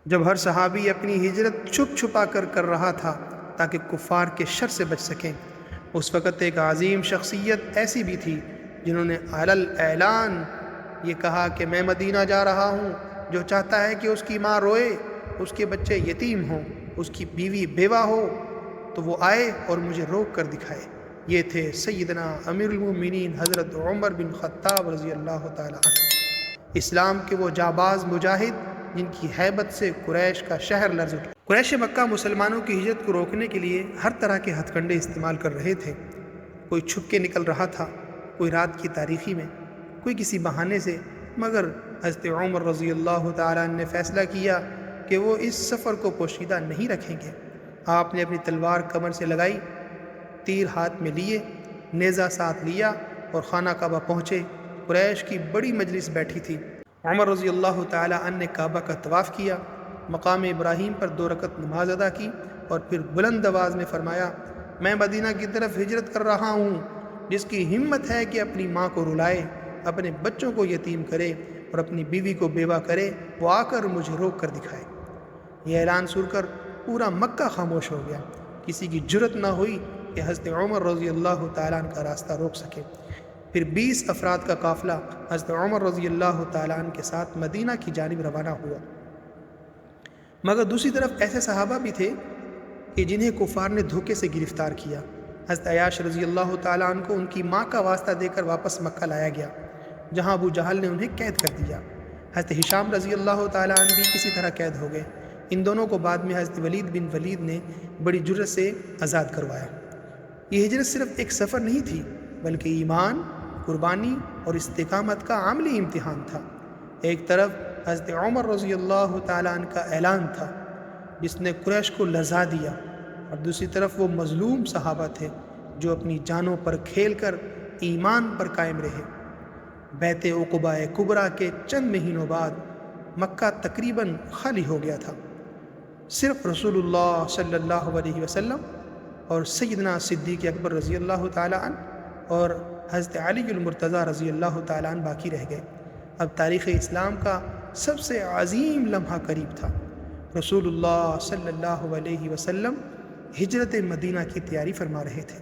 جب ہر صحابی اپنی ہجرت چھپ چھپا کر رہا تھا تاکہ کفار کے شر سے بچ سکیں، اس وقت ایک عظیم شخصیت ایسی بھی تھی جنہوں نے علل اعلان یہ کہا کہ میں مدینہ جا رہا ہوں، جو چاہتا ہے کہ اس کی ماں روئے، اس کے بچے یتیم ہوں، اس کی بیوی بیوہ ہو، تو وہ آئے اور مجھے روک کر دکھائے۔ یہ تھے سیدنا امیر المومنین حضرت عمر بن خطاب رضی اللہ تعالی عنہ، اسلام کے وہ جاباز مجاہد جن کی ہیبت سے قریش کا شہر لرز اٹھا۔ قریش مکہ مسلمانوں کی ہجرت کو روکنے کے لیے ہر طرح کے ہتھ کنڈے استعمال کر رہے تھے۔ کوئی چھپ کے نکل رہا تھا، کوئی رات کی تاریکی میں، کوئی کسی بہانے سے، مگر حضرت عمر رضی اللہ تعالیٰ عنہ نے فیصلہ کیا کہ وہ اس سفر کو پوشیدہ نہیں رکھیں گے۔ آپ نے اپنی تلوار کمر سے لگائی، تیر ہاتھ میں لیے، نیزہ ساتھ لیا اور خانہ کعبہ پہنچے۔ قریش کی بڑی مجلس بیٹھی تھی۔ عمر رضی اللہ تعالیٰ عنہ نے کعبہ کا طواف کیا، مقام ابراہیم پر 2 رکعت نماز ادا کی اور پھر بلند آواز میں فرمایا، میں مدینہ کی طرف ہجرت کر رہا ہوں۔ جس کی ہمت ہے کہ اپنی ماں کو رلائے، اپنے بچوں کو یتیم کرے اور اپنی بیوی کو بیوہ کرے، وہ آ کر مجھے روک کر دکھائے۔ یہ اعلان سن کر پورا مکہ خاموش ہو گیا۔ کسی کی جرت نہ ہوئی کہ حضرت عمر رضی اللہ تعالیٰ عنہ کا راستہ روک سکے۔ پھر 20 افراد کا قافلہ حضرت عمر رضی اللہ تعالیٰ عنہ کے ساتھ مدینہ کی جانب روانہ ہوا۔ مگر دوسری طرف ایسے صحابہ بھی تھے کہ جنہیں کفار نے دھوکے سے گرفتار کیا۔ حضرت عیاش رضی اللہ تعالیٰ عنہ کو ان کی ماں کا واسطہ دے کر واپس مکہ لایا گیا، جہاں ابو جہل نے انہیں قید کر دیا۔ حضرت ہشام رضی اللہ تعالیٰ عنہ بھی کسی طرح قید ہو گئے۔ ان دونوں کو بعد میں حضرت ولید بن ولید نے بڑی جرأت سے آزاد کروایا۔ یہ ہجرت صرف ایک سفر نہیں تھی، بلکہ ایمان، قربانی اور استقامت کا عملی امتحان تھا۔ ایک طرف حضرت عمر رضی اللہ تعالیٰ عنہ کا اعلان تھا جس نے قریش کو لرزا دیا، اور دوسری طرف وہ مظلوم صحابہ تھے جو اپنی جانوں پر کھیل کر ایمان پر قائم رہے۔ بیعت عقبہ کبریٰ کے چند مہینوں بعد مکہ تقریباً خالی ہو گیا تھا۔ صرف رسول اللہ صلی اللہ علیہ وسلم اور سیدنا صدیق اکبر رضی اللہ تعالیٰ عنہ اور حضرت علی المرتضیٰ رضی اللہ تعالیٰ عنہ باقی رہ گئے۔ اب تاریخ اسلام کا سب سے عظیم لمحہ قریب تھا۔ رسول اللہ صلی اللہ علیہ وسلم ہجرت مدینہ کی تیاری فرما رہے تھے۔